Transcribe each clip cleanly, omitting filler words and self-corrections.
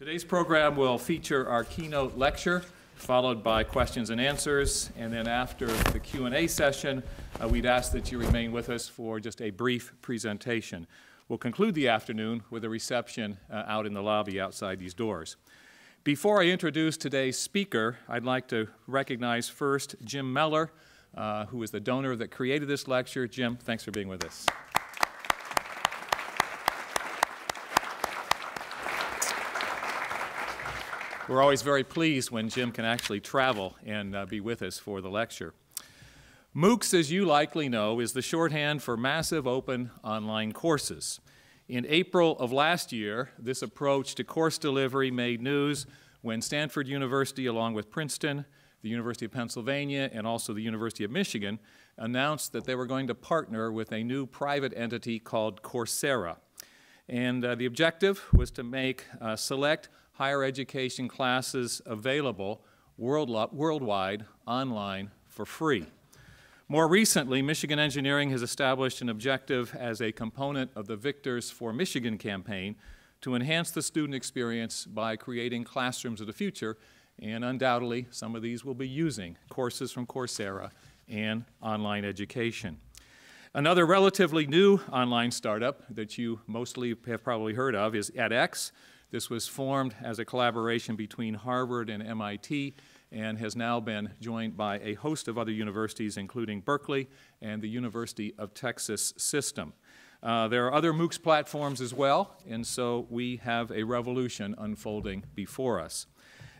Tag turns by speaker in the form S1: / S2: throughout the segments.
S1: Today's program will feature our keynote lecture, followed by questions and answers, and then after the Q&A session, we'd ask that you remain with us for just a brief presentation. We'll conclude the afternoon with a reception out in the lobby outside these doors. Before I introduce today's speaker, I'd like to recognize first Jim Meller, who is the donor that created this lecture. Jim, thanks for being with us. We're always very pleased when Jim can actually travel and be with us for the lecture. MOOCs, as you likely know, is the shorthand for Massive Open Online Courses. In April of last year, this approach to course delivery made news when Stanford University, along with Princeton, the University of Pennsylvania, and also the University of Michigan, announced that they were going to partner with a new private entity called Coursera. And the objective was to make select higher education classes available worldwide online for free. More recently, Michigan Engineering has established an objective as a component of the Victors for Michigan campaign to enhance the student experience by creating classrooms of the future, and undoubtedly some of these will be using courses from Coursera and online education. Another relatively new online startup that you mostly have probably heard of is edX. This was formed as a collaboration between Harvard and MIT and has now been joined by a host of other universities, including Berkeley and the University of Texas System. There are other MOOCs platforms as well, and so we have a revolution unfolding before us.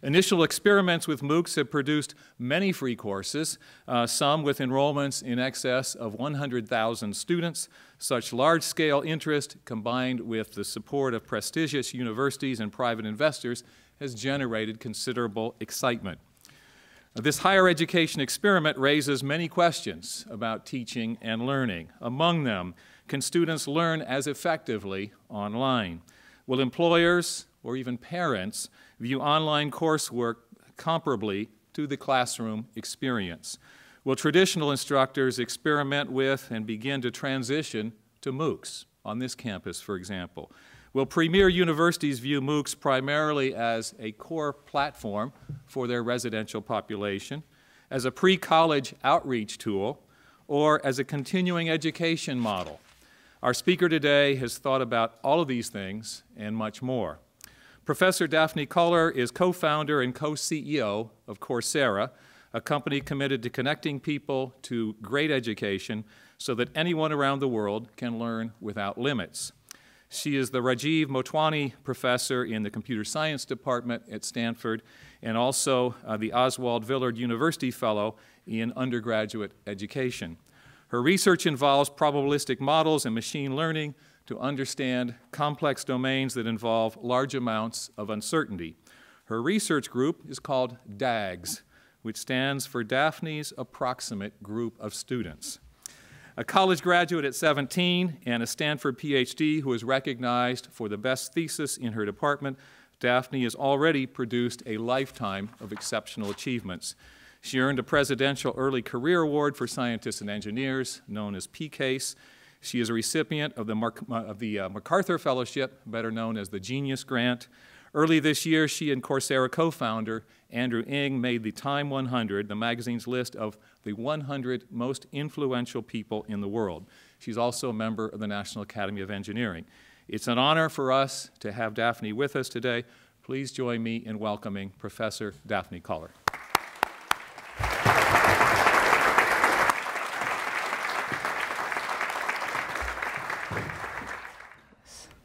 S1: Initial experiments with MOOCs have produced many free courses, some with enrollments in excess of 100,000 students. Such large-scale interest, combined with the support of prestigious universities and private investors, has generated considerable excitement. This higher education experiment raises many questions about teaching and learning. Among them, can students learn as effectively online? Will employers or even parents view online coursework comparably to the classroom experience? Will traditional instructors experiment with and begin to transition to MOOCs on this campus, for example? Will premier universities view MOOCs primarily as a core platform for their residential population, as a pre-college outreach tool, or as a continuing education model? Our speaker today has thought about all of these things and much more. Professor Daphne Koller is co-founder and co-CEO of Coursera, a company committed to connecting people to great education so that anyone around the world can learn without limits. She is the Rajiv Motwani Professor in the Computer Science Department at Stanford and also the Oswald Villard University Fellow in undergraduate education. Her research involves probabilistic models and machine learning to understand complex domains that involve large amounts of uncertainty. Her research group is called DAGS, which stands for Daphne's Approximate Group of Students. A college graduate at 17 and a Stanford PhD who was recognized for the best thesis in her department, Daphne has already produced a lifetime of exceptional achievements. She earned a Presidential Early Career Award for Scientists and Engineers, known as PCASE. She is a recipient of the MacArthur Fellowship, better known as the Genius Grant. Early this year, she and Coursera co-founder Andrew Ng made the Time 100, the magazine's list of the 100 most influential people in the world. She's also a member of the National Academy of Engineering. It's an honor for us to have Daphne with us today. Please join me in welcoming Professor Daphne Koller.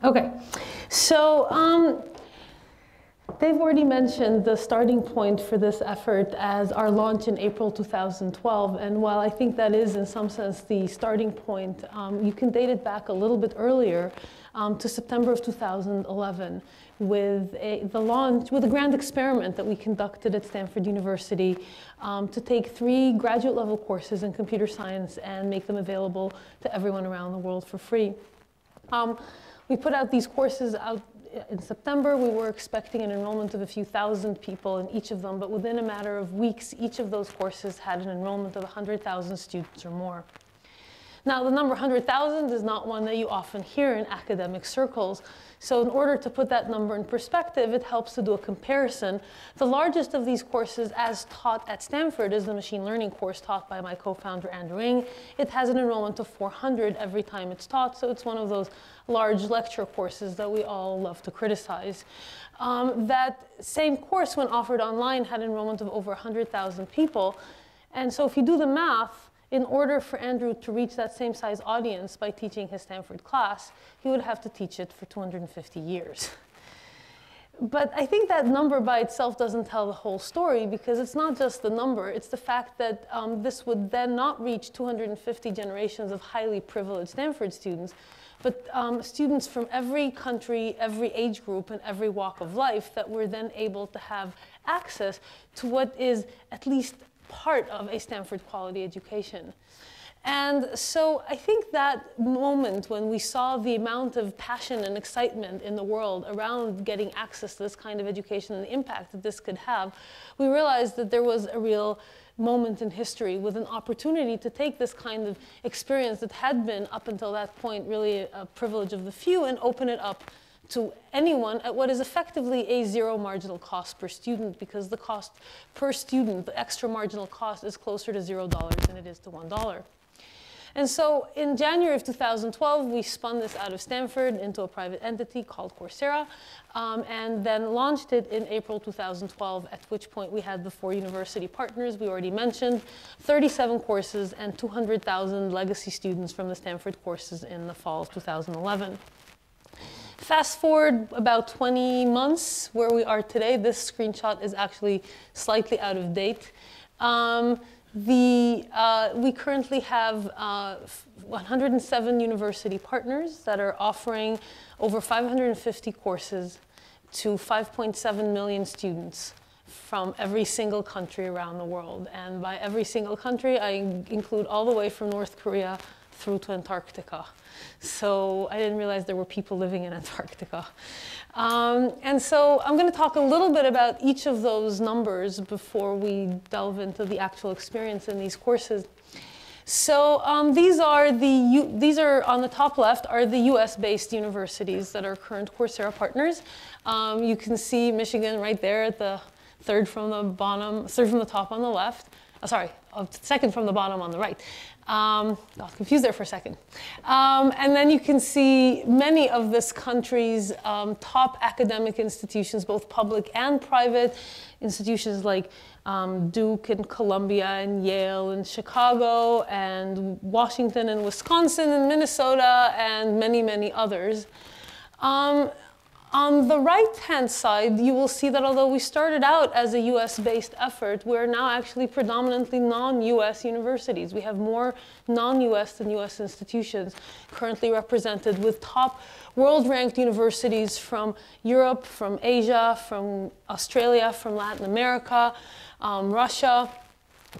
S2: Okay, so they've already mentioned the starting point for this effort as our launch in April 2012, and while I think that is in some sense the starting point, you can date it back a little bit earlier to September of 2011 with a grand experiment that we conducted at Stanford University to take 3 graduate level courses in computer science and make them available to everyone around the world for free. We put out these courses out in September. We were expecting an enrollment of a few thousand people in each of them, but within a matter of weeks, each of those courses had an enrollment of 100,000 students or more. Now, the number 100,000 is not one that you often hear in academic circles. So in order to put that number in perspective, it helps to do a comparison. The largest of these courses as taught at Stanford is the machine learning course taught by my co-founder, Andrew Ng. It has an enrollment of 400 every time it's taught, so it's one of those large lecture courses that we all love to criticize. That same course, when offered online, had an enrollment of over 100,000 people. And so if you do the math, in order for Andrew to reach that same size audience by teaching his Stanford class, he would have to teach it for 250 years. But I think that number by itself doesn't tell the whole story, because it's not just the number, it's the fact that this would then not reach 250 generations of highly privileged Stanford students, but students from every country, every age group, and every walk of life that were then able to have access to what is at least part of a Stanford quality education. And so I think that moment when we saw the amount of passion and excitement in the world around getting access to this kind of education and the impact that this could have, we realized that there was a real moment in history with an opportunity to take this kind of experience that had been, up until that point, really a privilege of the few, and open it up to anyone at what is effectively a zero marginal cost per student, because the cost per student, the extra marginal cost, is closer to $0 than it is to $1. And so in January of 2012, we spun this out of Stanford into a private entity called Coursera, and then launched it in April 2012, at which point we had the 4 university partners we already mentioned, 37 courses, and 200,000 legacy students from the Stanford courses in the fall of 2011. Fast forward about 20 months where we are today. This screenshot is actually slightly out of date. We currently have 107 university partners that are offering over 550 courses to 5.7 million students from every single country around the world. And by every single country, I include all the way from North Korea through to Antarctica. So I didn't realize there were people living in Antarctica. And so I'm going to talk a little bit about each of those numbers before we delve into the actual experience in these courses. So these are on the top left are the US-based universities that are current Coursera partners. You can see Michigan right there at the third from the top on the left. Second from the bottom on the right. I was confused there for a second. And then you can see many of this country's top academic institutions, both public and private, institutions like Duke and Columbia and Yale and Chicago and Washington and Wisconsin and Minnesota and many, many others. On the right-hand side, you will see that although we started out as a US-based effort, we're now actually predominantly non-US universities. We have more non-US than US institutions currently represented, with top world-ranked universities from Europe, from Asia, from Australia, from Latin America, Russia.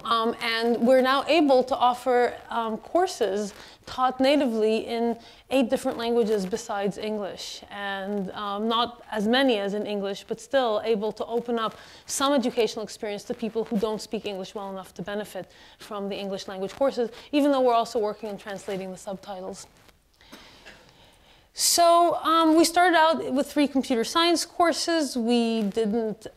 S2: And we're now able to offer courses taught natively in 8 different languages besides English, and not as many as in English, but still able to open up some educational experience to people who don't speak English well enough to benefit from the English language courses, even though we're also working on translating the subtitles. So we started out with 3 computer science courses. We didn't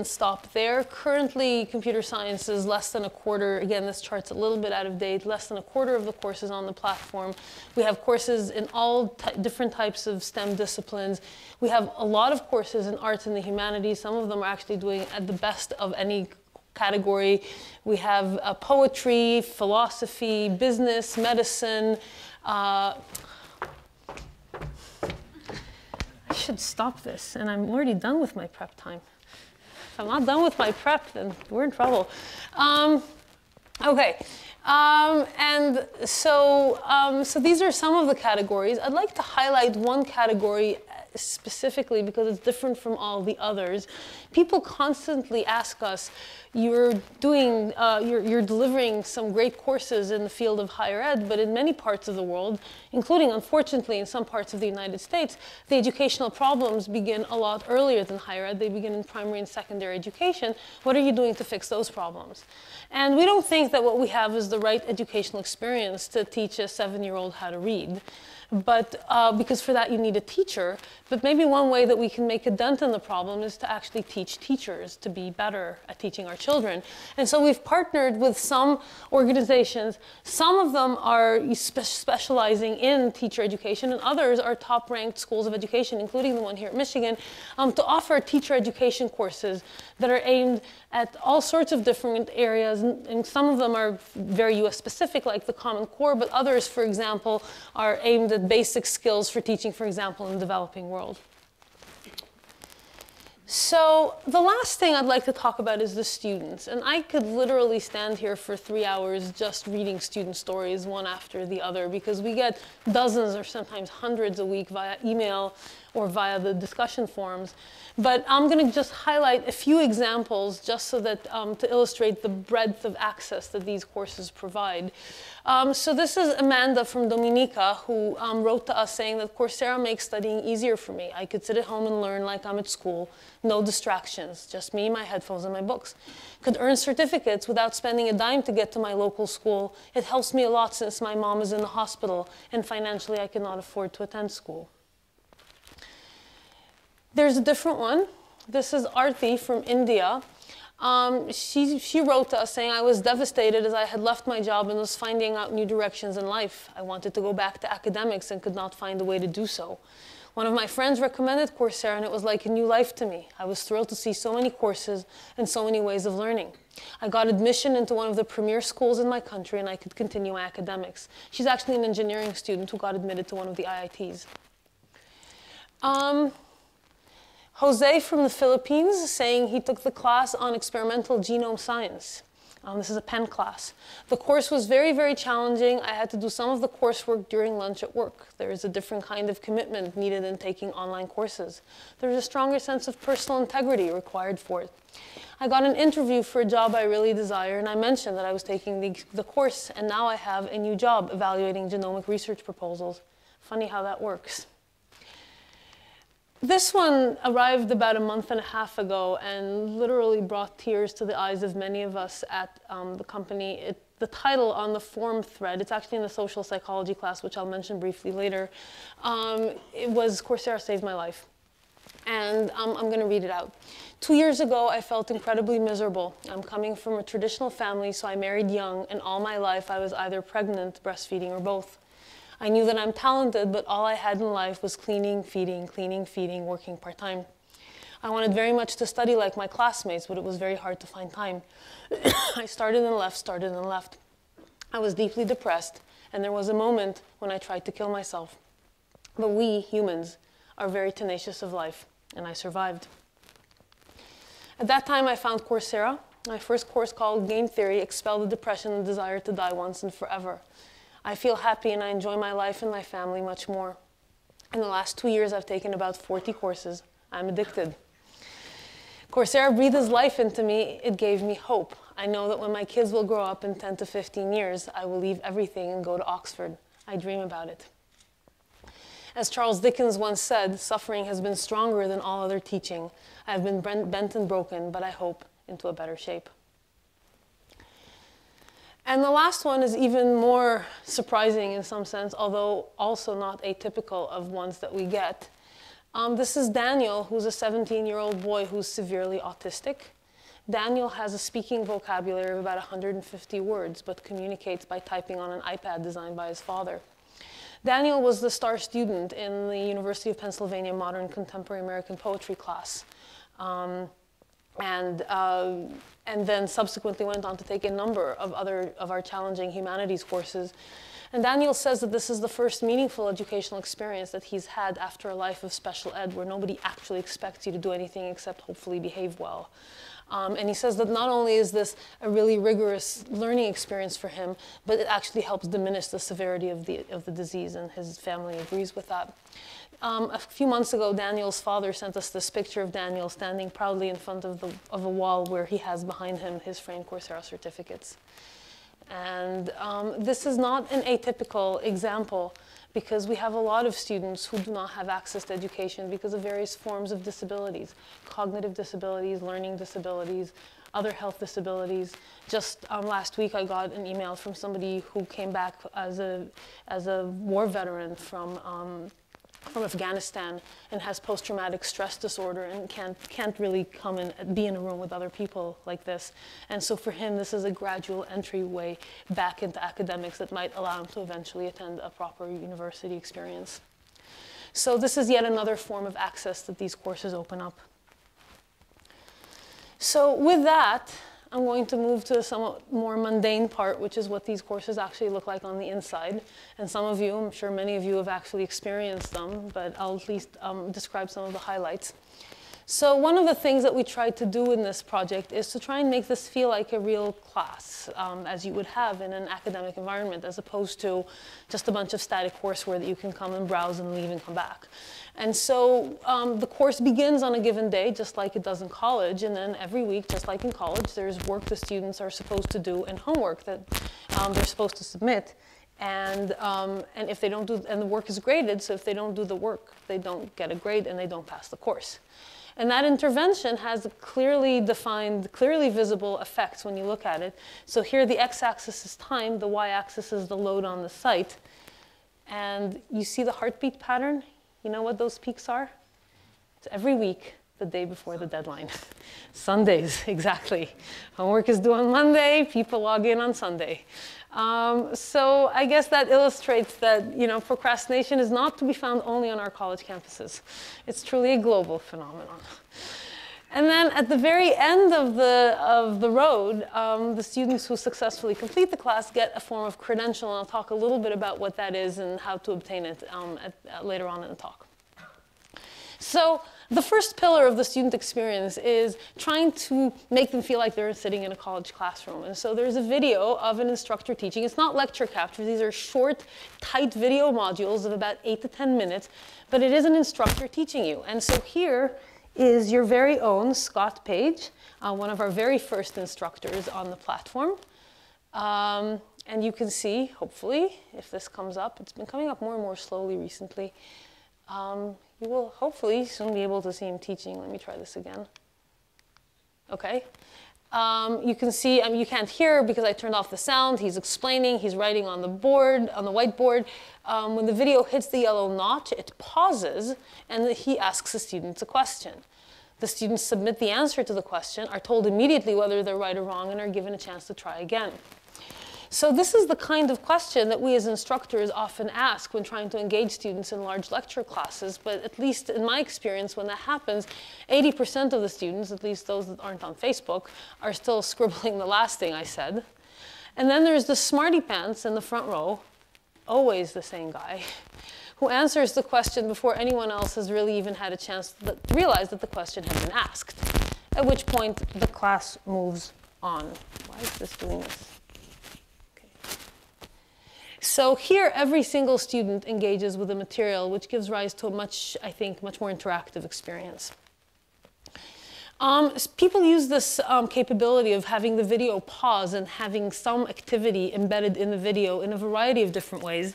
S2: stop there. Currently, computer science is less than a quarter. Again, this chart's a little bit out of date. Less than a quarter of the courses on the platform. We have courses in all different types of STEM disciplines. We have a lot of courses in arts and the humanities. Some of them are actually doing at the best of any category. We have poetry, philosophy, business, medicine. I should stop this, and I'm already done with my prep time. If I'm not done with my prep, then we're in trouble. Okay, and so these are some of the categories. I'd like to highlight one category specifically because it's different from all the others. People constantly ask us, you're delivering some great courses in the field of higher ed, but in many parts of the world, including, unfortunately, in some parts of the United States, the educational problems begin a lot earlier than higher ed. They begin in primary and secondary education. What are you doing to fix those problems? And we don't think that what we have is the right educational experience to teach a 7-year-old how to read. But because for that you need a teacher. But maybe one way that we can make a dent in the problem is to actually teach teachers to be better at teaching our children. And so we've partnered with some organizations. Some of them are specializing in teacher education, and others are top-ranked schools of education, including the one here at Michigan, to offer teacher education courses that are aimed at all sorts of different areas. And some of them are very US-specific, like the Common Core, but others, for example, are aimed at basic skills for teaching, for example, in the developing world. So the last thing I'd like to talk about is the students. And I could literally stand here for 3 hours just reading student stories one after the other, because we get dozens or sometimes hundreds a week via email or via the discussion forums. But I'm going to just highlight a few examples just so that to illustrate the breadth of access that these courses provide. So this is Amanda from Dominica, who wrote to us saying that Coursera makes studying easier for me. I could sit at home and learn like I'm at school. No distractions, just me, my headphones, and my books. Could earn certificates without spending a dime to get to my local school. It helps me a lot since my mom is in the hospital and financially I cannot afford to attend school. There's a different one. This is Arti from India. She wrote to us saying, I was devastated as I had left my job and was finding out new directions in life. I wanted to go back to academics and could not find a way to do so. One of my friends recommended Coursera and it was like a new life to me. I was thrilled to see so many courses and so many ways of learning. I got admission into one of the premier schools in my country and I could continue my academics. She's actually an engineering student who got admitted to one of the IITs. Jose from the Philippines saying he took the class on experimental genome science. This is a Penn class. The course was very, very challenging. I had to do some of the coursework during lunch at work. There is a different kind of commitment needed in taking online courses. There's a stronger sense of personal integrity required for it. I got an interview for a job I really desire, and I mentioned that I was taking the course, and now I have a new job evaluating genomic research proposals. Funny how that works. This one arrived about a month and a half ago and literally brought tears to the eyes of many of us at the company. The title on the forum thread, it's actually in the social psychology class, which I'll mention briefly later, it was Coursera Saved My Life. And I'm going to read it out. 2 years ago, I felt incredibly miserable. I'm coming from a traditional family, so I married young, and all my life I was either pregnant, breastfeeding, or both. I knew that I'm talented, but all I had in life was cleaning, feeding, working part-time. I wanted very much to study like my classmates, but it was very hard to find time. I started and left. I was deeply depressed, and there was a moment when I tried to kill myself. But we, humans, are very tenacious of life, and I survived. At that time, I found Coursera. My first course called Game Theory expelled the depression and desire to die once and forever. I feel happy and I enjoy my life and my family much more. In the last 2 years, I've taken about 40 courses. I'm addicted. Coursera breathes life into me. It gave me hope. I know that when my kids will grow up in 10 to 15 years, I will leave everything and go to Oxford. I dream about it. As Charles Dickens once said, suffering has been stronger than all other teaching. I have been bent and broken, but I hope into a better shape. And the last one is even more surprising in some sense, although also not atypical of ones that we get. This is Daniel, who's a 17-year-old boy who's severely autistic. Daniel has a speaking vocabulary of about 150 words, but communicates by typing on an iPad designed by his father. Daniel was the star student in the University of Pennsylvania Modern Contemporary American Poetry class. And then subsequently went on to take a number of our challenging humanities courses. And Daniel says that this is the first meaningful educational experience that he's had after a life of special ed where nobody actually expects you to do anything except hopefully behave well. And he says that not only is this a really rigorous learning experience for him, but it actually helps diminish the severity of the disease, and his family agrees with that. A few months ago, Daniel's father sent us this picture of Daniel standing proudly in front of a wall where he has behind him his framed Coursera certificates. And this is not an atypical example, because we have a lot of students who do not have access to education because of various forms of disabilities, cognitive disabilities, learning disabilities, other health disabilities. Just last week, I got an email from somebody who came back as a war veteran from Afghanistan and has post-traumatic stress disorder and can't really come and be in a room with other people like this. And so for him, this is a gradual entryway back into academics that might allow him to eventually attend a proper university experience. So this is yet another form of access that these courses open up. So with that, I'm going to move to a somewhat more mundane part, which is what these courses actually look like on the inside. And some of you, I'm sure many of you have actually experienced them, but I'll at least describe some of the highlights. So one of the things that we tried to do in this project is to try and make this feel like a real class, as you would have in an academic environment, as opposed to just a bunch of static courseware that you can come and browse and leave and come back. And so the course begins on a given day, just like it does in college, and then every week, just like in college, there's work the students are supposed to do and homework that they're supposed to submit. And if they don't do, and the work is graded, so if they don't do the work, they don't get a grade and they don't pass the course. And that intervention has clearly defined, clearly visible effects when you look at it. So here the x-axis is time, the y-axis is the load on the site. And you see the heartbeat pattern? You know what those peaks are? It's every week, the day before the deadline. Sundays, exactly. Homework is due on Monday, people log in on Sunday. So I guess that illustrates that, you know, procrastination is not to be found only on our college campuses. It's truly a global phenomenon. And then at the very end of the road, the students who successfully complete the class get a form of credential, and I'll talk a little bit about what that is and how to obtain it later on in the talk. So the first pillar of the student experience is trying to make them feel like they're sitting in a college classroom. And so there's a video of an instructor teaching. It's not lecture captures. These are short, tight video modules of about 8 to 10 minutes, but it is an instructor teaching you. And so here is your very own Scott Page, one of our very first instructors on the platform. And you can see, hopefully, if this comes up, it's been coming up more and more slowly recently. You will hopefully soon be able to see him teaching. Let me try this again. Okay. You can see, you can't hear because I turned off the sound. He's explaining, he's writing on the board, on the whiteboard. When the video hits the yellow notch, it pauses, and he asks the students a question. The students submit the answer to the question, are told immediately whether they're right or wrong, and are given a chance to try again. So this is the kind of question that we as instructors often ask when trying to engage students in large lecture classes, but at least in my experience, when that happens, 80% of the students, at least those that aren't on Facebook, are still scribbling the last thing I said. And then there's the smarty pants in the front row, always the same guy, who answers the question before anyone else has really even had a chance to realize that the question had been asked, at which point the class moves on. Why is this doing this? So here, every single student engages with the material, which gives rise to a much more interactive experience. People use this capability of having the video pause and having some activity embedded in the video in a variety of different ways.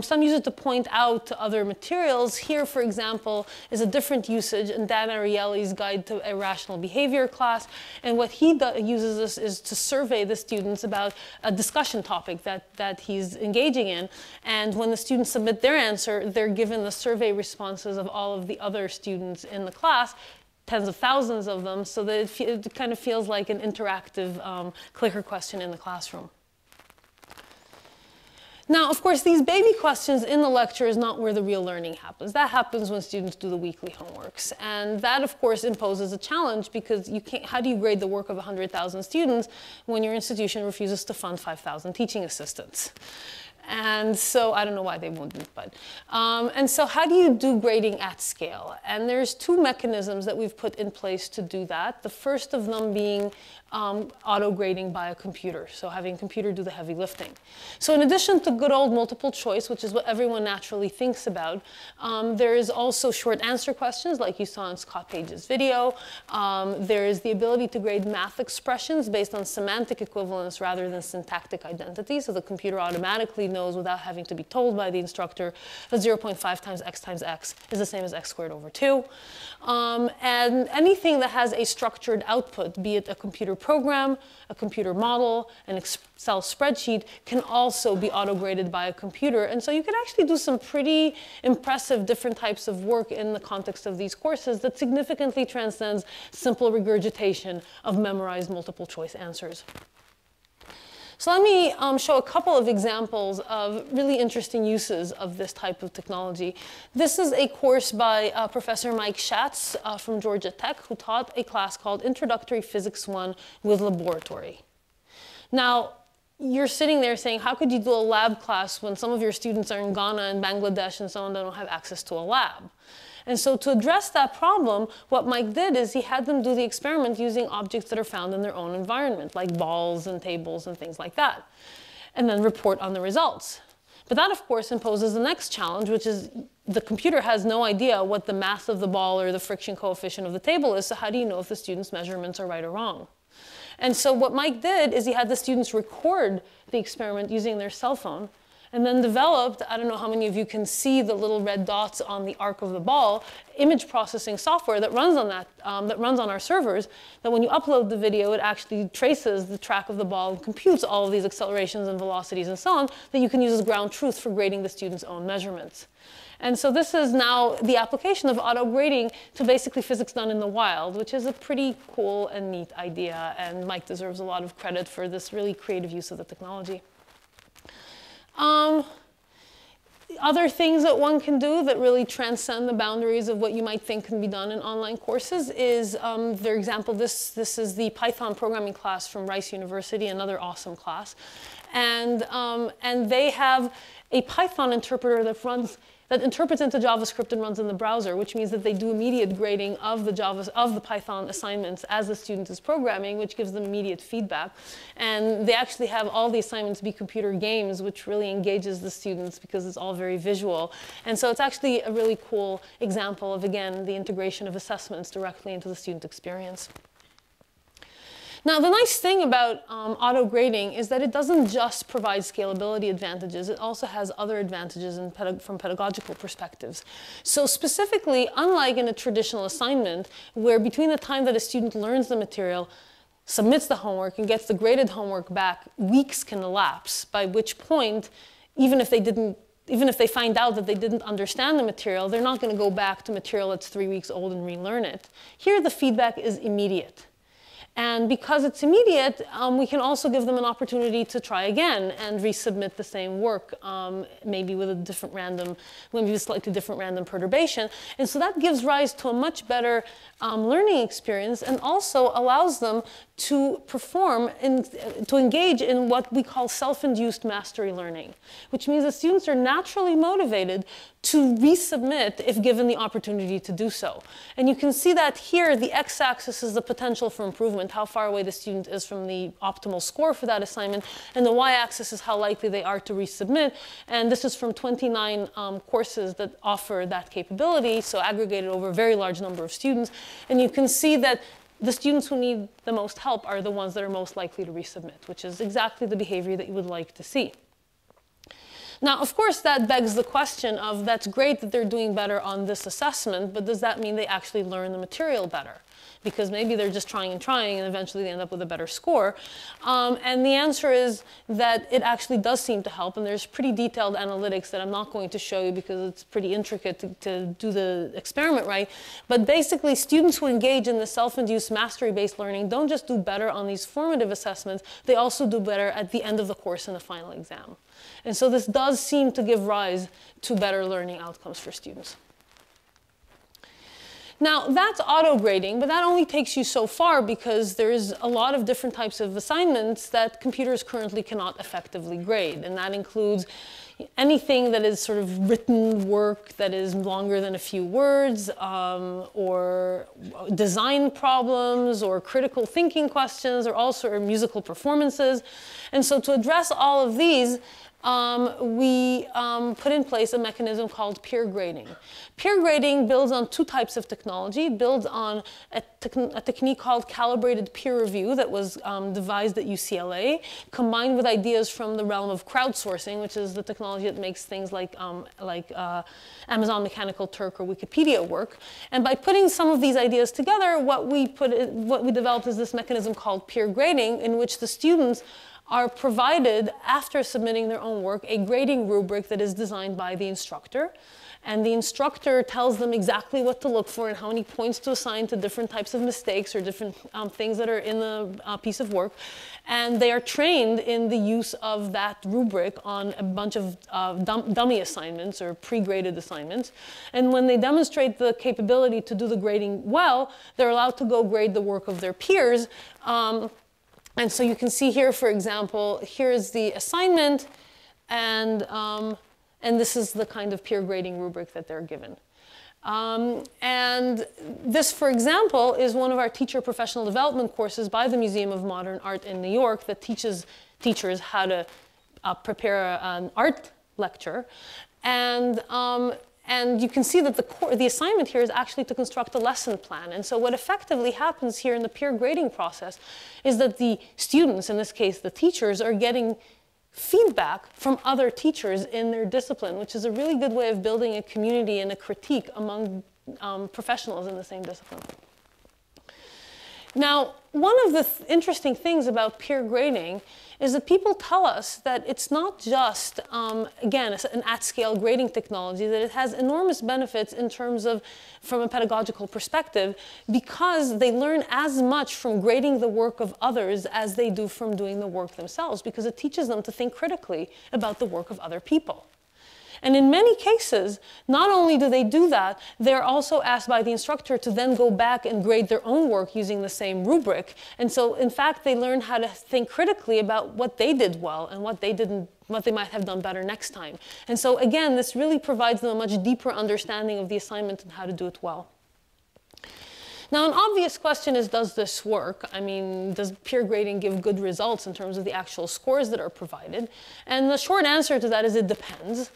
S2: Some use it to point out to other materials. Here, for example, is a different usage in Dan Ariely's Guide to Irrational Behavior class. And what he uses this is to survey the students about a discussion topic that he's engaging in. And when the students submit their answer, they're given the survey responses of all of the other students in the class, tens of thousands of them, so that it kind of feels like an interactive clicker question in the classroom. Now, of course, these baby questions in the lecture is not where the real learning happens. That happens when students do the weekly homeworks. And that, of course, imposes a challenge because you can't, how do you grade the work of 100,000 students when your institution refuses to fund 5,000 teaching assistants? And so I don't know why they wouldn't, but. And so how do you do grading at scale? And there's two mechanisms that we've put in place to do that. The first of them being auto-grading by a computer, so having a computer do the heavy lifting. So in addition to good old multiple choice, which is what everyone naturally thinks about, there is also short answer questions like you saw in Scott Page's video. There is the ability to grade math expressions based on semantic equivalence rather than syntactic identity, so the computer automatically knows without having to be told by the instructor that 0.5 times x is the same as x squared over 2. And anything that has a structured output, be it a computer program, a computer model, an Excel spreadsheet, can also be auto-graded by a computer. And so you can actually do some pretty impressive different types of work in the context of these courses that significantly transcends simple regurgitation of memorized multiple choice answers. So let me show a couple of examples of really interesting uses of this type of technology. This is a course by Professor Mike Schatz from Georgia Tech, who taught a class called Introductory Physics 1 with Laboratory. Now, you're sitting there saying, how could you do a lab class when some of your students are in Ghana and Bangladesh and so on, they don't have access to a lab? And so to address that problem, what Mike did is he had them do the experiment using objects that are found in their own environment, like balls and tables and things like that, and then report on the results. But that, of course, imposes the next challenge, which is the computer has no idea what the mass of the ball or the friction coefficient of the table is, so how do you know if the student's measurements are right or wrong? And so what Mike did is he had the students record the experiment using their cell phone, and then developed, I don't know how many of you can see the little red dots on the arc of the ball, image processing software that runs on that, that runs on our servers, that when you upload the video, it actually traces the track of the ball and computes all of these accelerations and velocities and so on, that you can use as ground truth for grading the student's own measurements. And so this is now the application of auto-grading to basically physics done in the wild, which is a pretty cool and neat idea, and Mike deserves a lot of credit for this really creative use of the technology. Other things that one can do that really transcend the boundaries of what you might think can be done in online courses is, for example, this is the Python programming class from Rice University, another awesome class. And they have a Python interpreter that interprets into JavaScript and runs in the browser, which means that they do immediate grading of the Python assignments as the student is programming, which gives them immediate feedback. And they actually have all the assignments be computer games, which really engages the students because it's all very visual. And so it's actually a really cool example of, again, the integration of assessments directly into the student experience. Now, the nice thing about auto-grading is that it doesn't just provide scalability advantages. It also has other advantages from pedagogical perspectives. So specifically, unlike in a traditional assignment, where between the time that a student learns the material, submits the homework, and gets the graded homework back, weeks can elapse, by which point, even if they find out that they didn't understand the material, they're not going to go back to material that's 3 weeks old and relearn it. Here, the feedback is immediate. And because it's immediate, we can also give them an opportunity to try again and resubmit the same work, maybe with a slightly different random perturbation. And so that gives rise to a much better learning experience, and also allows them to to engage in what we call self-induced mastery learning, which means that students are naturally motivated to resubmit if given the opportunity to do so. And you can see that here, the x-axis is the potential for improvement, how far away the student is from the optimal score for that assignment, and the y-axis is how likely they are to resubmit. And this is from 29 courses that offer that capability, so aggregated over a very large number of students. And you can see that the students who need the most help are the ones that are most likely to resubmit, which is exactly the behavior that you would like to see. Now, of course, that begs the question of, that's great that they're doing better on this assessment, but does that mean they actually learn the material better? Because maybe they're just trying and eventually they end up with a better score. And the answer is that it actually does seem to help, and there's pretty detailed analytics that I'm not going to show you because it's pretty intricate to do the experiment right. But basically, students who engage in the self-induced mastery-based learning don't just do better on these formative assessments, they also do better at the end of the course in the final exam. And so this does seem to give rise to better learning outcomes for students. Now, that's auto-grading, but that only takes you so far because there's a lot of different types of assignments that computers currently cannot effectively grade. And that includes anything that is sort of written work that is longer than a few words, or design problems, or critical thinking questions, or also musical performances. And so to address all of these, we put in place a mechanism called peer grading. Peer grading builds on two types of technology. It builds on a technique called calibrated peer review that was devised at UCLA, combined with ideas from the realm of crowdsourcing, which is the technology that makes things like Amazon Mechanical Turk or Wikipedia work. And by putting some of these ideas together, what we developed is this mechanism called peer grading, in which the students are provided, after submitting their own work, a grading rubric that is designed by the instructor. And the instructor tells them exactly what to look for and how many points to assign to different types of mistakes or different things that are in the piece of work. And they are trained in the use of that rubric on a bunch of dummy assignments or pre-graded assignments. And when they demonstrate the capability to do the grading well, they're allowed to go grade the work of their peers. And so you can see here, for example, here's the assignment, and this is the kind of peer grading rubric that they're given. And this, for example, is one of our teacher professional development courses by the Museum of Modern Art in New York that teaches teachers how to prepare an art lecture. And you can see that the assignment here is actually to construct a lesson plan. And so what effectively happens here in the peer grading process is that the students, in this case the teachers, are getting feedback from other teachers in their discipline, which is a really good way of building a community and a critique among professionals in the same discipline. Now, one of the interesting things about peer grading is that people tell us that it's not just, again, an at-scale grading technology, that it has enormous benefits in terms of, from a pedagogical perspective, because they learn as much from grading the work of others as they do from doing the work themselves, because it teaches them to think critically about the work of other people. And in many cases, not only do they do that, they're also asked by the instructor to then go back and grade their own work using the same rubric. And so, in fact, they learn how to think critically about what they did well and what they might have done better next time. And so, again, this really provides them a much deeper understanding of the assignment and how to do it well. Now, an obvious question is, does this work? I mean, does peer grading give good results in terms of the actual scores that are provided? And the short answer to that is it depends.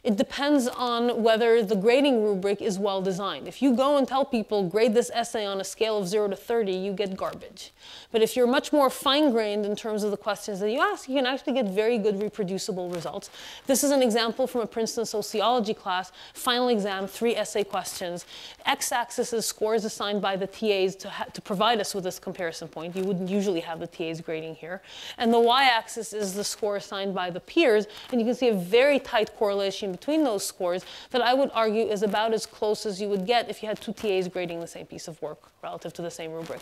S2: It depends on whether the grading rubric is well designed. If you go and tell people, grade this essay on a scale of 0 to 30, you get garbage. But if you're much more fine-grained in terms of the questions that you ask, you can actually get very good reproducible results. This is an example from a Princeton sociology class, final exam, 3 essay questions. X-axis is scores assigned by the TAs to provide us with this comparison point. You wouldn't usually have the TAs grading here. And the Y-axis is the score assigned by the peers. And you can see a very tight correlation between those scores that I would argue is about as close as you would get if you had 2 TAs grading the same piece of work relative to the same rubric.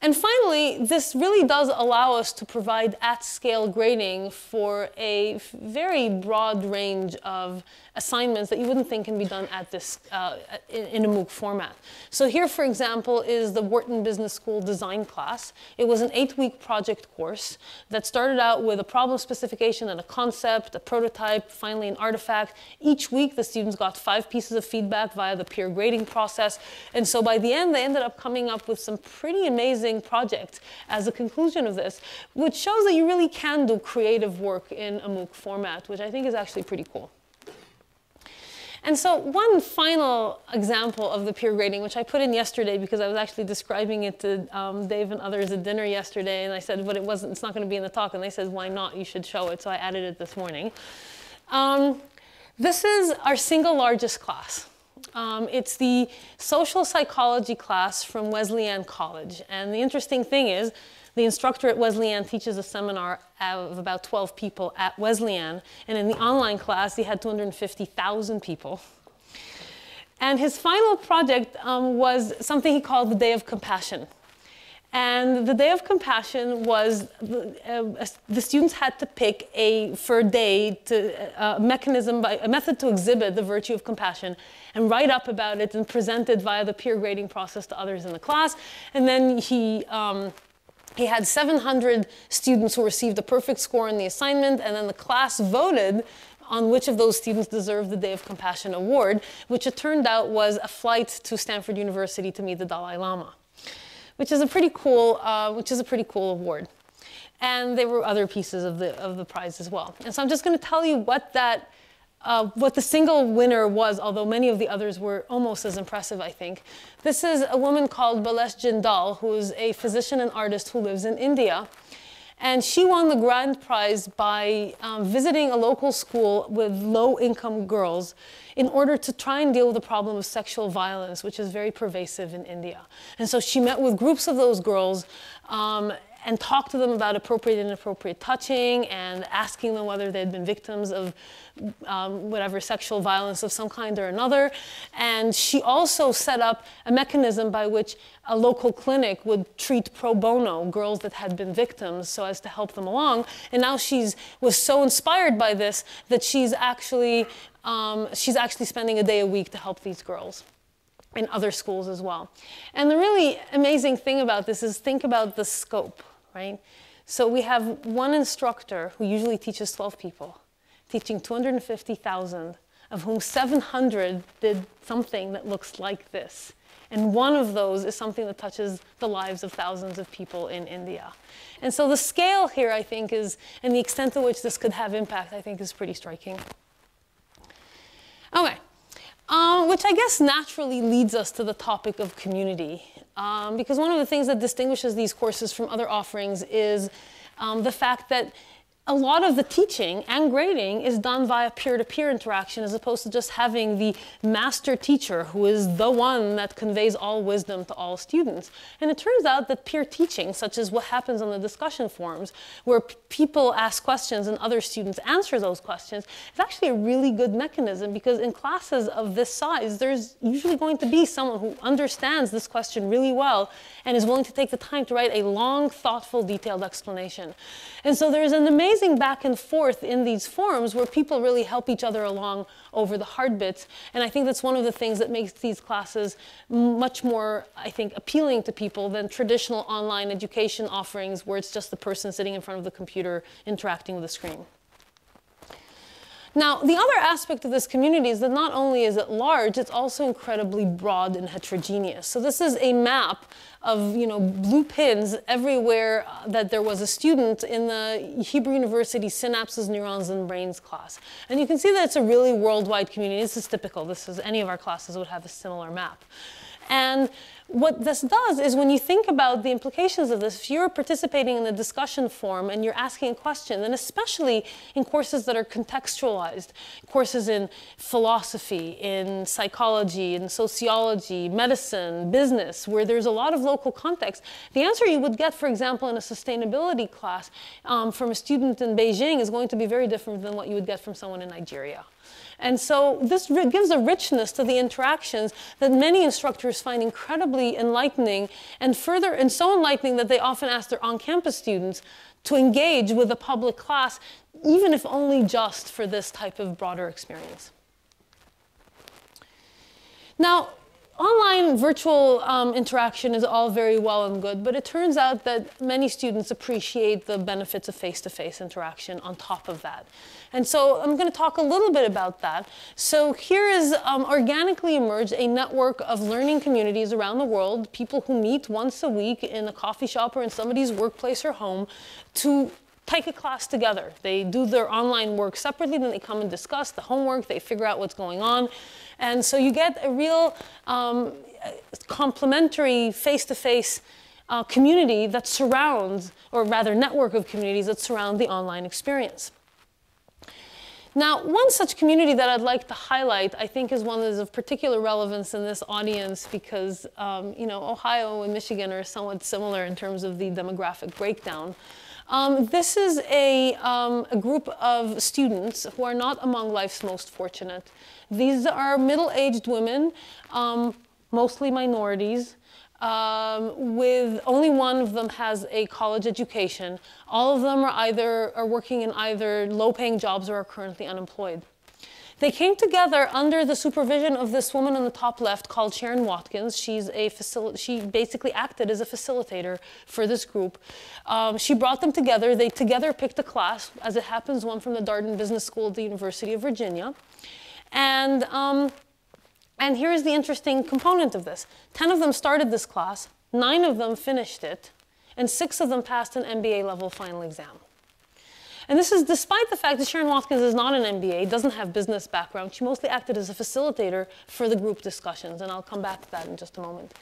S2: And finally, this really does allow us to provide at-scale grading for a very broad range of assignments that you wouldn't think can be done at this, in a MOOC format. So here, for example, is the Wharton Business School design class. It was an 8-week project course that started out with a problem specification and a concept, a prototype, finally an artifact. Each week, the students got 5 pieces of feedback via the peer grading process. And so by the end, they ended up coming up with some pretty amazing projects as a conclusion of this, which shows that you really can do creative work in a MOOC format, which I think is actually pretty cool. And so one final example of the peer grading, which I put in yesterday because I was actually describing it to Dave and others at dinner yesterday, and I said, but it's not going to be in the talk, and they said, why not? You should show it, so I added it this morning. This is our single largest class. It's the social psychology class from Wesleyan College, and the interesting thing is, the instructor at Wesleyan teaches a seminar of about 12 people at Wesleyan, and in the online class, he had 250,000 people. And his final project was something he called the Day of Compassion. And the Day of Compassion was, the students had to pick for a day, a method to exhibit the virtue of compassion and write up about it and present it via the peer grading process to others in the class. And then he had 700 students who received a perfect score in the assignment, and then the class voted on which of those students deserved the Day of Compassion award, which it turned out was a flight to Stanford University to meet the Dalai Lama, which is a pretty cool award. And there were other pieces of the prize as well. And so I'm just going to tell you what the single winner was, although many of the others were almost as impressive, I think. This is a woman called Balesh Jindal, who is a physician and artist who lives in India. And she won the grand prize by visiting a local school with low-income girls in order to try and deal with the problem of sexual violence, which is very pervasive in India. And so she met with groups of those girls and talked to them about appropriate and inappropriate touching and asking them whether they'd been victims of whatever sexual violence of some kind or another. And she also set up a mechanism by which a local clinic would treat pro bono girls that had been victims so as to help them along. And now was so inspired by this that she's actually spending a day a week to help these girls in other schools as well. And the really amazing thing about this is think about the scope, right? So we have one instructor who usually teaches 12 people, teaching 250,000, of whom 700 did something that looks like this. And one of those is something that touches the lives of thousands of people in India. And so the scale here, I think, and the extent to which this could have impact, I think, is pretty striking. Okay. Which I guess naturally leads us to the topic of community. Because one of the things that distinguishes these courses from other offerings is the fact that a lot of the teaching and grading is done via peer-to-peer interaction as opposed to just having the master teacher who is the one that conveys all wisdom to all students. And it turns out that peer teaching, such as what happens on the discussion forums, where people ask questions and other students answer those questions, is actually a really good mechanism because in classes of this size, there's usually going to be someone who understands this question really well and is willing to take the time to write a long, thoughtful, detailed explanation. And so there's an amazing back and forth in these forums where people really help each other along over the hard bits. And I think that's one of the things that makes these classes much more, I think, appealing to people than traditional online education offerings where it's just the person sitting in front of the computer interacting with the screen. Now, the other aspect of this community is that not only is it large, it's also incredibly broad and heterogeneous. So this is a map of blue pins everywhere that there was a student in the Hebrew University Synapses, Neurons, and Brains class. And you can see that it's a really worldwide community. This is typical. Any of our classes would have a similar map. And what this does is when you think about the implications of this, if you're participating in the discussion forum and you're asking a question, and especially in courses that are contextualized, courses in philosophy, in psychology, in sociology, medicine, business, where there's a lot of local context, the answer you would get, for example, in a sustainability class from a student in Beijing is going to be very different than what you would get from someone in Nigeria. And so this gives a richness to the interactions that many instructors find incredibly enlightening and so enlightening that they often ask their on-campus students to engage with a public class, even if only just for this type of broader experience. Now, online virtual interaction is all very well and good, but it turns out that many students appreciate the benefits of face-to-face interaction on top of that. And so I'm going to talk a little bit about that. So here is organically emerged a network of learning communities around the world, people who meet once a week in a coffee shop or in somebody's workplace or home to take a class together. They do their online work separately, then they come and discuss the homework, they figure out what's going on. And so you get a real complementary face-to-face community that surrounds, or rather network of communities that surround the online experience. Now, one such community that I'd like to highlight, I think, is one that is of particular relevance in this audience because, Ohio and Michigan are somewhat similar in terms of the demographic breakdown. This is a group of students who are not among life's most fortunate. These are middle-aged women mostly minorities, with only one of them has a college education. All of them are working in either low-paying jobs or are currently unemployed. They came together under the supervision of this woman on the top left called Sharon Watkins. She basically acted as a facilitator for this group. She brought them together. They together picked a class, as it happens, one from the Darden Business School at the University of Virginia. And here's the interesting component of this. 10 of them started this class, 9 of them finished it, and 6 of them passed an MBA level final exam. And this is despite the fact that Sharon Watkins is not an MBA, doesn't have business background. She mostly acted as a facilitator for the group discussions, and I'll come back to that in just a moment.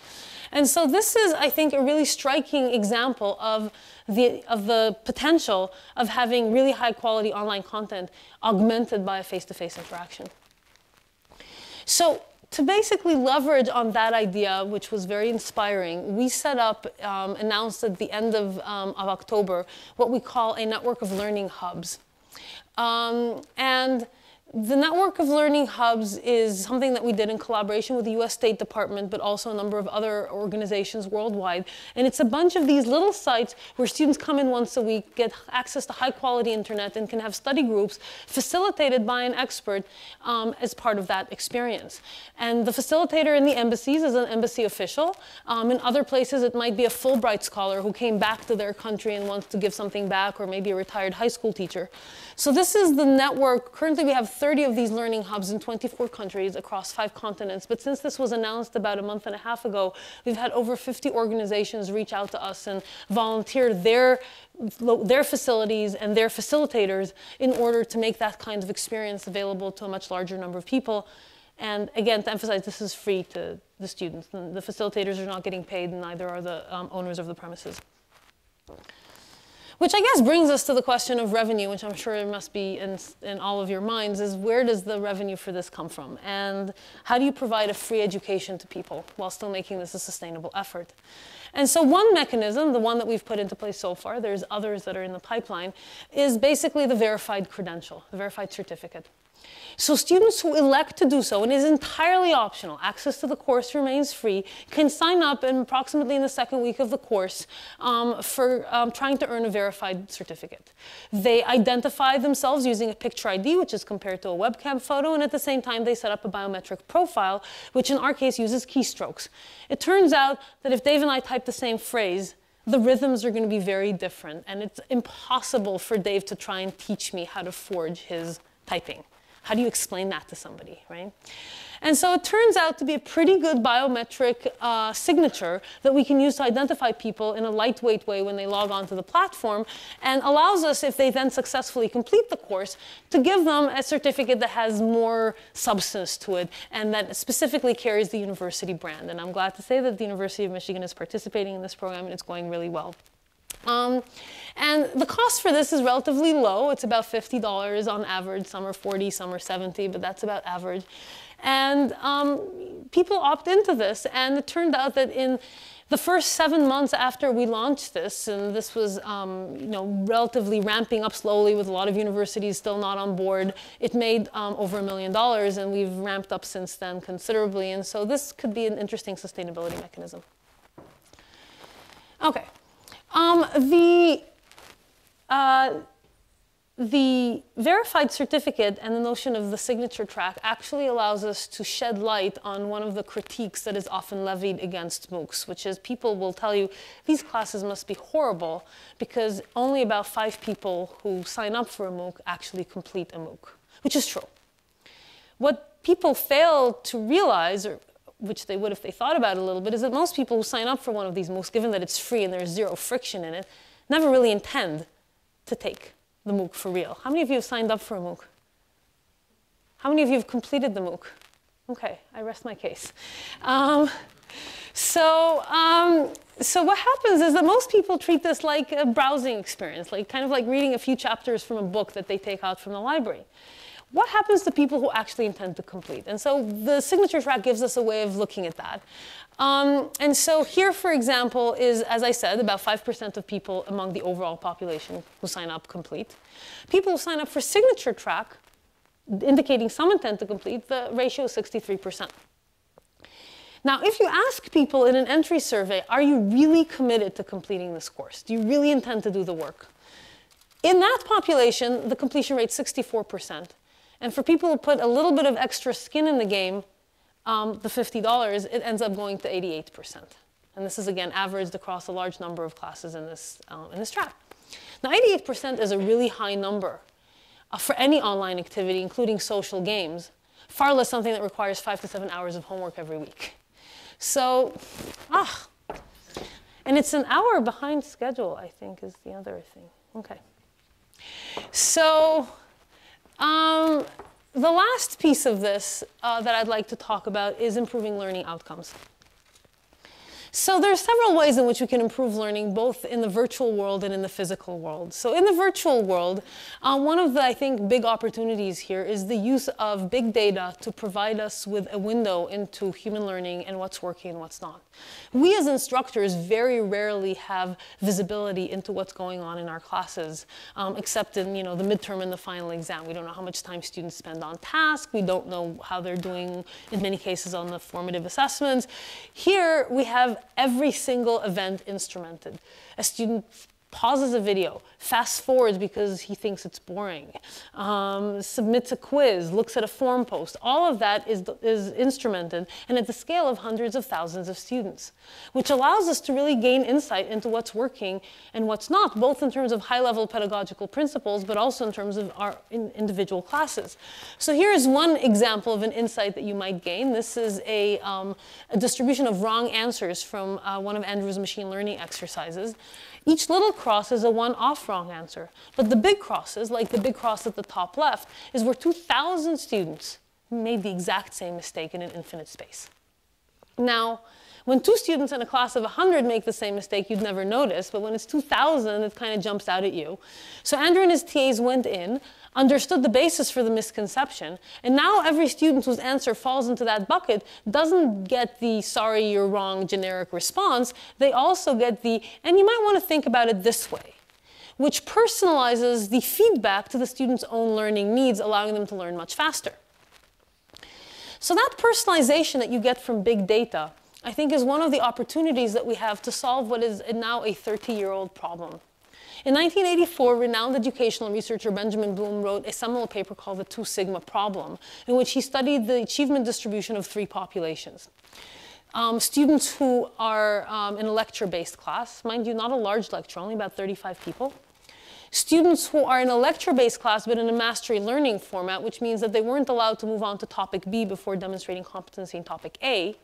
S2: And so this is, I think, a really striking example of the potential of having really high quality online content augmented by a face-to-face interaction. So to basically leverage on that idea, which was very inspiring, we set up, announced at the end of October, what we call a network of learning hubs. And the network of learning hubs is something that we did in collaboration with the US State Department, but also a number of other organizations worldwide. And it's a bunch of these little sites where students come in once a week, get access to high quality internet, and can have study groups facilitated by an expert as part of that experience. And the facilitator in the embassies is an embassy official. In other places, it might be a Fulbright scholar who came back to their country and wants to give something back, or maybe a retired high school teacher. So this is the network. Currently, we have 30 of these learning hubs in 24 countries across 5 continents. But since this was announced about a month and a half ago, we've had over 50 organizations reach out to us and volunteer their facilities and their facilitators in order to make that kind of experience available to a much larger number of people. And again, to emphasize, this is free to the students. The facilitators are not getting paid, and neither are the owners of the premises. Which I guess brings us to the question of revenue, which I'm sure it must be in all of your minds, is where does the revenue for this come from? And how do you provide a free education to people while still making this a sustainable effort? And so one mechanism, the one that we've put into place so far, there's others that are in the pipeline, is basically the verified credential, the verified certificate. So students who elect to do so, and it is entirely optional, access to the course remains free, can sign up approximately in the second week of the course for trying to earn a verified certificate. They identify themselves using a picture ID, which is compared to a webcam photo, and at the same time they set up a biometric profile, which in our case uses keystrokes. It turns out that if Dave and I type the same phrase, the rhythms are going to be very different, and it's impossible for Dave to try and teach me how to forge his typing. How do you explain that to somebody, right? And so it turns out to be a pretty good biometric signature that we can use to identify people in a lightweight way when they log onto the platform, and allows us, if they then successfully complete the course, to give them a certificate that has more substance to it and that specifically carries the university brand. And I'm glad to say that the University of Michigan is participating in this program, and it's going really well. And the cost for this is relatively low. It's about $50 on average. Some are 40, some are 70, but that's about average. And people opt into this, and it turned out that in the first 7 months after we launched this, and this was relatively ramping up slowly with a lot of universities still not on board, it made over $1 million, and we've ramped up since then considerably. And so this could be an interesting sustainability mechanism. Okay. The verified certificate and the notion of the signature track actually allows us to shed light on one of the critiques that is often levied against MOOCs, which is people will tell you these classes must be horrible because only about 5 people who sign up for a MOOC actually complete a MOOC, which is true. What people fail to realize, or which they would if they thought about it a little bit, is that most people who sign up for one of these MOOCs, given that it's free and there's zero friction in it, never really intend to take the MOOC for real. How many of you have signed up for a MOOC? How many of you have completed the MOOC? Okay, I rest my case. So what happens is that most people treat this like a browsing experience, kind of like reading a few chapters from a book that they take out from the library. What happens to people who actually intend to complete? And so the signature track gives us a way of looking at that. And so here, for example, is, as I said, about 5% of people among the overall population who sign up complete. People who sign up for signature track, indicating some intent to complete, the ratio is 63%. Now, if you ask people in an entry survey, are you really committed to completing this course? Do you really intend to do the work? In that population, the completion rate is 64%. And for people who put a little bit of extra skin in the game, the $50, it ends up going to 88%. And this is, again, averaged across a large number of classes in this track. Now, 88% is a really high number for any online activity, including social games, far less something that requires 5 to 7 hours of homework every week. So, and it's an hour behind schedule, I think, is the other thing. Okay. So, the last piece of this that I'd like to talk about is improving learning outcomes. So there are several ways in which we can improve learning, both in the virtual world and in the physical world. So in the virtual world, one of the, I think, big opportunities here is the use of big data to provide us with a window into human learning and what's working and what's not. We as instructors very rarely have visibility into what's going on in our classes, except in the midterm and the final exam. We don't know how much time students spend on task. We don't know how they're doing, in many cases, on the formative assessments. Here, we have every single event instrumented. A student pauses a video, fast forwards because he thinks it's boring, submits a quiz, looks at a forum post. All of that is instrumented and at the scale of hundreds of thousands of students, which allows us to really gain insight into what's working and what's not, both in terms of high-level pedagogical principles, but also in terms of our individual classes. So here's one example of an insight that you might gain. This is a distribution of wrong answers from one of Andrew's machine learning exercises. Each little cross is a one-off wrong answer. But the big crosses, like the big cross at the top left, is where 2,000 students made the exact same mistake in an infinite space. Now, when 2 students in a class of 100 make the same mistake, you'd never notice. But when it's 2,000, it kind of jumps out at you. So Andrew and his TAs went in, understood the basis for the misconception, and now every student whose answer falls into that bucket doesn't get the sorry, you're wrong generic response. They also get the, and you might want to think about it this way, which personalizes the feedback to the student's own learning needs, allowing them to learn much faster. So that personalization that you get from big data, I think, is one of the opportunities that we have to solve what is now a 30-year-old problem. In 1984, renowned educational researcher Benjamin Bloom wrote a seminal paper called The 2 Sigma Problem, in which he studied the achievement distribution of 3 populations. Students who are in a lecture-based class, mind you, not a large lecture, only about 35 people. Students who are in a lecture-based class but in a mastery learning format, which means that they weren't allowed to move on to topic B before demonstrating competency in topic A.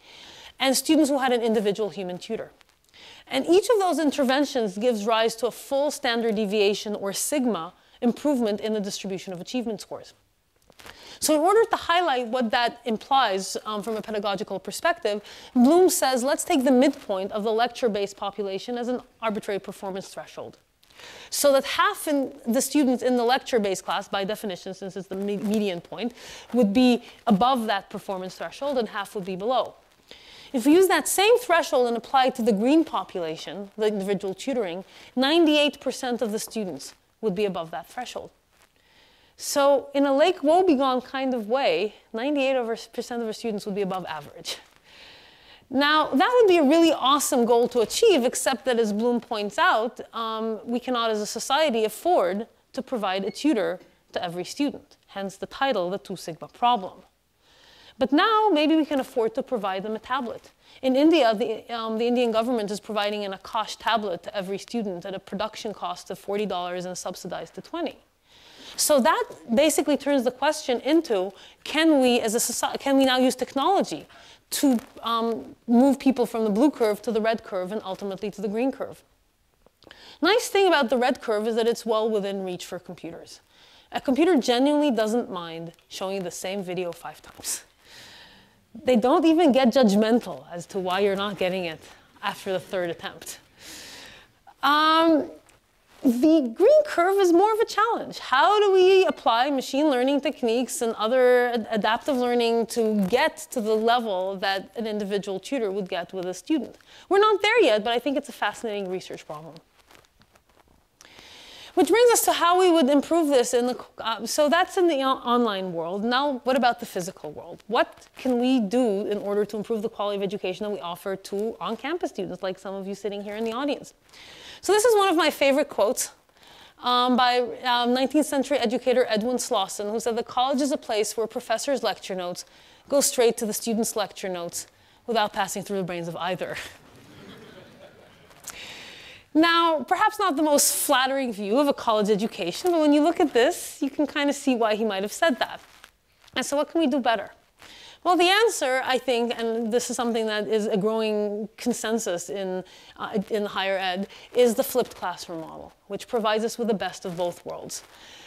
S2: And students who had an individual human tutor. And each of those interventions gives rise to a full standard deviation, or sigma, improvement in the distribution of achievement scores. So in order to highlight what that implies from a pedagogical perspective, Bloom says, let's take the midpoint of the lecture-based population as an arbitrary performance threshold. So that half the students in the lecture-based class, by definition, since it's the median point, would be above that performance threshold and half would be below. If we use that same threshold and apply it to the green population, the individual tutoring, 98% of the students would be above that threshold. So in a Lake Woebegone kind of way, 98% of our students would be above average. Now, that would be a really awesome goal to achieve, except that, as Bloom points out, we cannot as a society afford to provide a tutor to every student, hence the title, The 2 Sigma Problem. But now, maybe we can afford to provide them a tablet. In India, the Indian government is providing an Akash tablet to every student at a production cost of $40 and subsidized to $20. So that basically turns the question into, can we as a society, can we now use technology to move people from the blue curve to the red curve and ultimately to the green curve? Nice thing about the red curve is that it's well within reach for computers. A computer genuinely doesn't mind showing you the same video 5 times. They don't even get judgmental as to why you're not getting it after the 3rd attempt. The green curve is more of a challenge. How do we apply machine learning techniques and other adaptive learning to get to the level that an individual tutor would get with a student? We're not there yet, but I think it's a fascinating research problem. Which brings us to how we would improve this in the, so that's in the online world. Now, what about the physical world? What can we do in order to improve the quality of education that we offer to on-campus students, like some of you sitting here in the audience? So this is one of my favorite quotes by 19th century educator Edwin Slauson, who said, "The college is a place where professors' lecture notes go straight to the students' lecture notes without passing through the brains of either." Now, perhaps not the most flattering view of a college education, but when you look at this, you can kind of see why he might have said that. And so what can we do better? Well, the answer, I think, and this is something that is a growing consensus in higher ed, is the flipped classroom model, which provides us with the best of both worlds,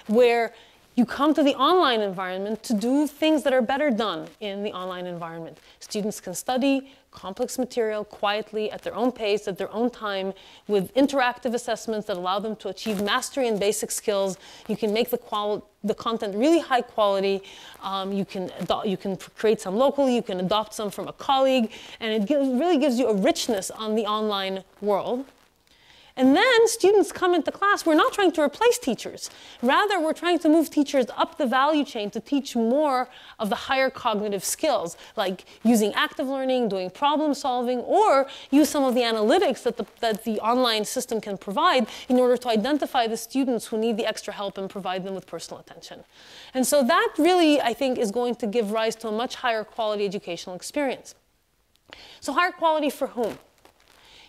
S2: where you come to the online environment to do things that are better done in the online environment. Students can study complex material quietly at their own pace, at their own time, with interactive assessments that allow them to achieve mastery in basic skills. You can make the content really high quality. You can create some locally. You can adopt some from a colleague. And it really gives you a richness on the online world. And then students come into class. We're not trying to replace teachers. Rather, we're trying to move teachers up the value chain to teach more of the higher cognitive skills, like using active learning, doing problem solving, or use some of the analytics that the online system can provide in order to identify the students who need the extra help and provide them with personal attention. And so that really, I think, is going to give rise to a much higher quality educational experience. So higher quality for whom?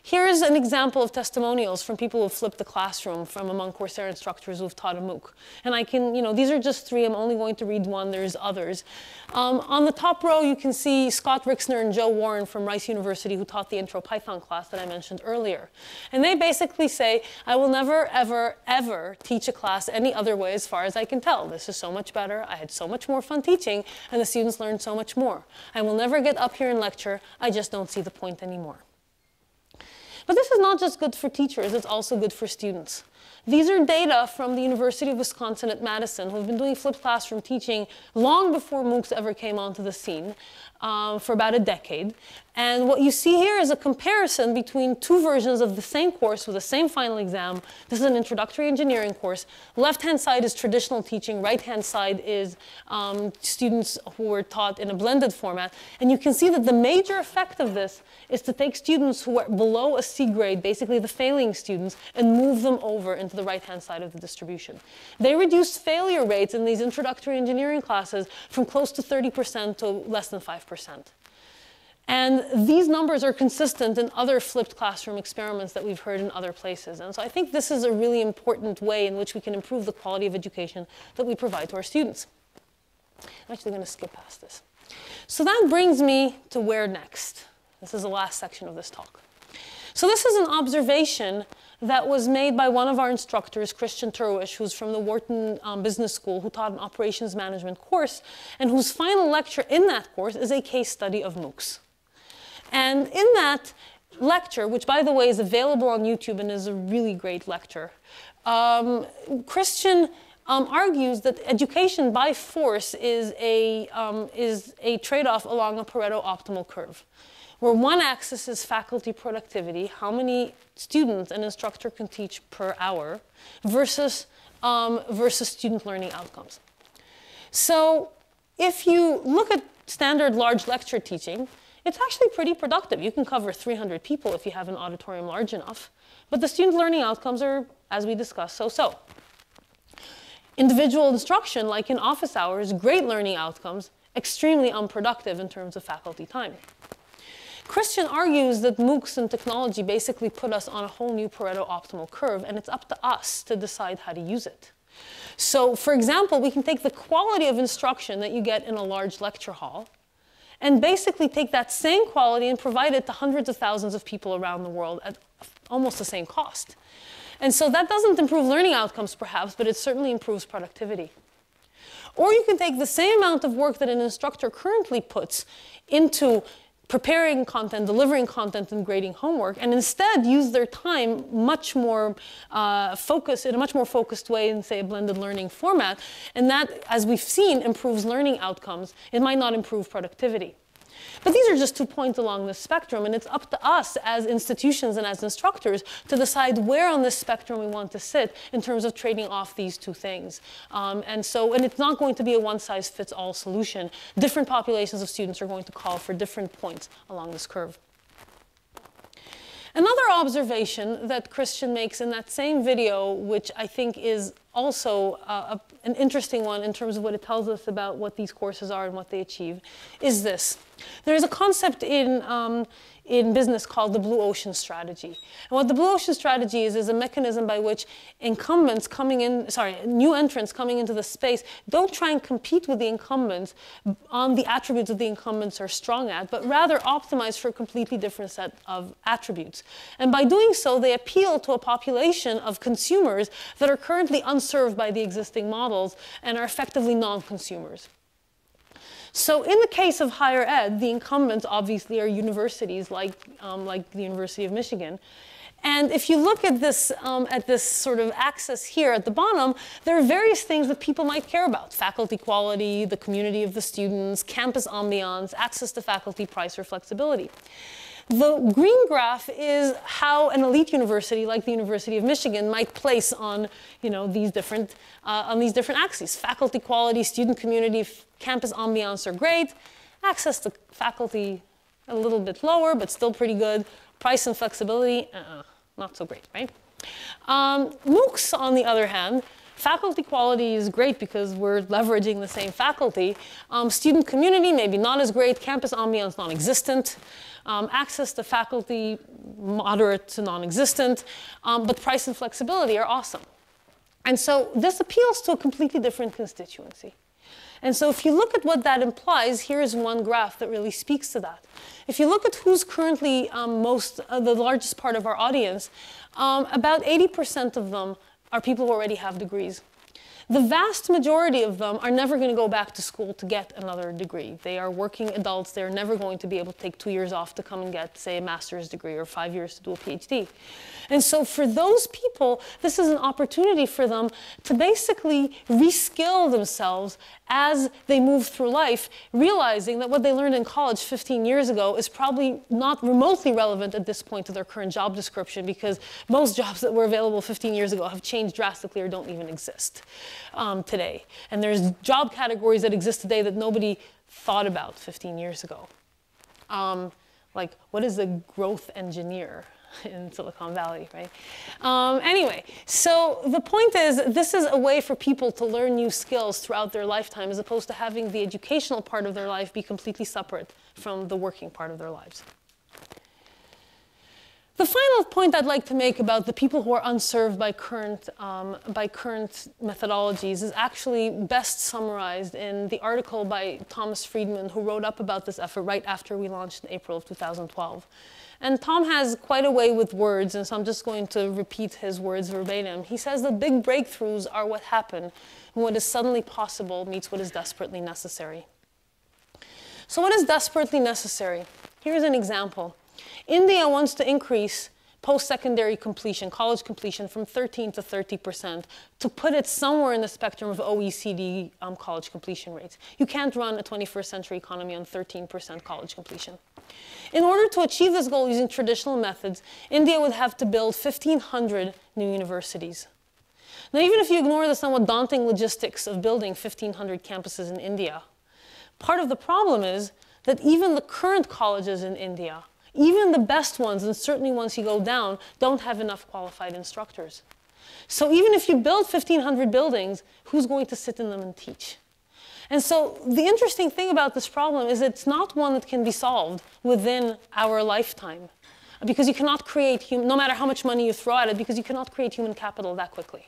S2: Here's an example of testimonials from people who've flipped the classroom from among Coursera instructors who've taught a MOOC. And I can, these are just three. I'm only going to read one. There's others. On the top row, you can see Scott Rixner and Joe Warren from Rice University, who taught the Intro Python class that I mentioned earlier. And they basically say, I will never, ever, ever teach a class any other way as far as I can tell. This is so much better. I had so much more fun teaching, and the students learned so much more. I will never get up here and lecture. I just don't see the point anymore. But this is not just good for teachers, it's also good for students. These are data from the University of Wisconsin at Madison, who have been doing flipped classroom teaching long before MOOCs ever came onto the scene, for about a decade. And what you see here is a comparison between two versions of the same course with the same final exam. This is an introductory engineering course. Left-hand side is traditional teaching. Right-hand side is students who were taught in a blended format. And you can see that the major effect of this is to take students who are below a C grade, basically the failing students, and move them over into the right-hand side of the distribution. They reduced failure rates in these introductory engineering classes from close to 30% to less than 5%. And these numbers are consistent in other flipped classroom experiments that we've heard in other places. And so I think this is a really important way in which we can improve the quality of education that we provide to our students. I'm actually going to skip past this. So that brings me to where next. This is the last section of this talk. So this is an observation that was made by one of our instructors, Christian Turwish, who's from the Wharton Business School, who taught an operations management course, and whose final lecture in that course is a case study of MOOCs. And in that lecture, which by the way is available on YouTube and is a really great lecture, Christian argues that education by force is a trade-off along a Pareto optimal curve, where one axis is faculty productivity, how many students an instructor can teach per hour, versus student learning outcomes. So if you look at standard large lecture teaching, it's actually pretty productive. You can cover 300 people if you have an auditorium large enough. But the student learning outcomes are, as we discussed, so-so. Individual instruction, like in office hours, great learning outcomes, extremely unproductive in terms of faculty time. Christian argues that MOOCs and technology basically put us on a whole new Pareto optimal curve, and it's up to us to decide how to use it. So, for example, we can take the quality of instruction that you get in a large lecture hall and basically take that same quality and provide it to hundreds of thousands of people around the world at almost the same cost. And so that doesn't improve learning outcomes, perhaps, but it certainly improves productivity. Or you can take the same amount of work that an instructor currently puts into preparing content, delivering content, and grading homework, and instead use their time much more focused, in a much more focused way in, say, a blended learning format. And that, as we've seen, improves learning outcomes. It might not improve productivity. But these are just 2 points along this spectrum, and it's up to us as institutions and as instructors to decide where on this spectrum we want to sit in terms of trading off these 2 things. And it's not going to be a one-size-fits-all solution. Different populations of students are going to call for different points along this curve. Another observation that Christian makes in that same video, which I think is also an interesting one in terms of what it tells us about what these courses are and what they achieve, is this. There's a concept in business called the blue ocean strategy. And what the blue ocean strategy is a mechanism by which new entrants coming into the space don't try and compete with the incumbents on the attributes that the incumbents are strong at, but rather optimize for a completely different set of attributes. And by doing so, they appeal to a population of consumers that are currently unserved by the existing models and are effectively non-consumers. So in the case of higher ed, the incumbents obviously are universities like the University of Michigan. And if you look at this sort of axis here at the bottom, there are various things that people might care about: faculty quality, the community of the students, campus ambiance, access to faculty, price, or flexibility. The green graph is how an elite university like the University of Michigan might place on these different axes. Faculty quality, student community, campus ambiance are great. Access to faculty a little bit lower, but still pretty good. Price and flexibility, not so great, right? MOOCs, on the other hand, faculty quality is great because we're leveraging the same faculty. Student community, maybe not as great. Campus ambiance, non-existent. Access to faculty, moderate to non-existent. But price and flexibility are awesome. And so this appeals to a completely different constituency. And so if you look at what that implies, here's one graph that really speaks to that. If you look at who's currently the largest part of our audience, about 80% of them are people who already have degrees. The vast majority of them are never going to go back to school to get another degree. They are working adults. They're never going to be able to take 2 years off to come and get, say, a master's degree, or 5 years to do a PhD. And so for those people, this is an opportunity for them to basically reskill themselves as they move through life, realizing that what they learned in college 15 years ago is probably not remotely relevant at this point to their current job description, because most jobs that were available 15 years ago have changed drastically or don't even exist today. And there's job categories that exist today that nobody thought about 15 years ago. Like, what is a growth engineer in Silicon Valley, right? Anyway, so the point is, this is a way for people to learn new skills throughout their lifetime, as opposed to having the educational part of their life be completely separate from the working part of their lives. The final point I'd like to make about the people who are unserved by current methodologies is actually best summarized in the article by Thomas Friedman, who wrote up about this effort right after we launched in April of 2012. And Tom has quite a way with words, and so I'm just going to repeat his words verbatim. He says that big breakthroughs are what happen when what is suddenly possible meets what is desperately necessary. So what is desperately necessary? Here's an example. India wants to increase post-secondary completion, college completion, from 13 to 30%, to put it somewhere in the spectrum of OECD college completion rates. You can't run a 21st century economy on 13% college completion. In order to achieve this goal using traditional methods, India would have to build 1,500 new universities. Now, even if you ignore the somewhat daunting logistics of building 1,500 campuses in India, part of the problem is that even the current colleges in India, even the best ones, and certainly once you go down, don't have enough qualified instructors. So even if you build 1,500 buildings, who's going to sit in them and teach? And so the interesting thing about this problem is it's not one that can be solved within our lifetime, because you cannot create, no matter how much money you throw at it, because you cannot create human capital that quickly.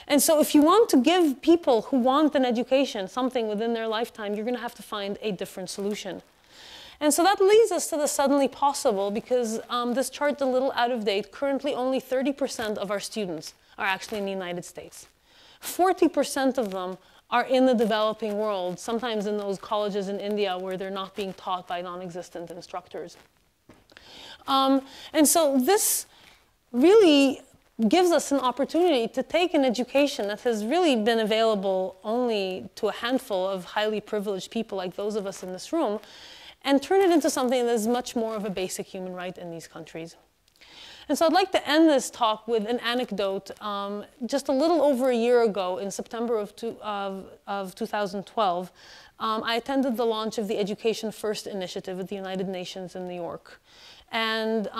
S2: And so if you want to give people who want an education something within their lifetime, you're going to have to find a different solution. And so that leads us to the suddenly possible, because this chart's a little out of date. Currently, only 30% of our students are actually in the United States. 40% of them are in the developing world, sometimes in those colleges in India where they're not being taught by non-existent instructors. And so this really gives us an opportunity to take an education that has really been available only to a handful of highly privileged people like those of us in this room, and turn it into something that is much more of a basic human right in these countries. And so I'd like to end this talk with an anecdote. Just a little over a year ago, in September of 2012, I attended the launch of the Education First initiative at the United Nations in New York. And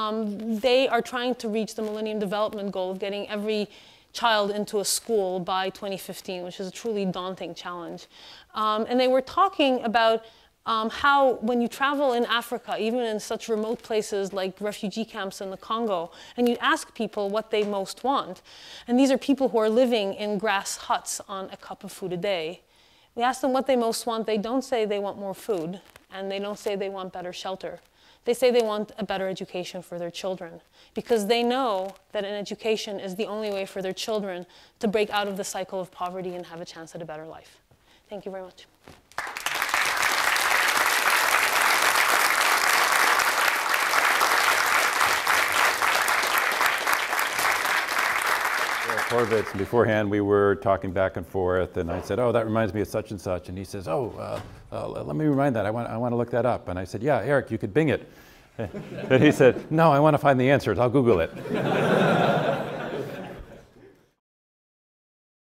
S2: they are trying to reach the Millennium Development Goal of getting every child into a school by 2015, which is a truly daunting challenge. And they were talking about how when you travel in Africa, even in such remote places like refugee camps in the Congo, and you ask people what they most want, and these are people who are living in grass huts on a cup of food a day. We ask them what they most want. They don't say they want more food, and they don't say they want better shelter. They say they want a better education for their children, because they know that an education is the only way for their children to break out of the cycle of poverty and have a chance at a better life. Thank you very much.
S3: Horvitz, beforehand we were talking back and forth, and I said, oh, that reminds me of such and such, and he says, oh, let me remind that, I want to look that up. And I said, yeah, Eric, you could Bing it. And he said, no, I want to find the answers, I'll Google it.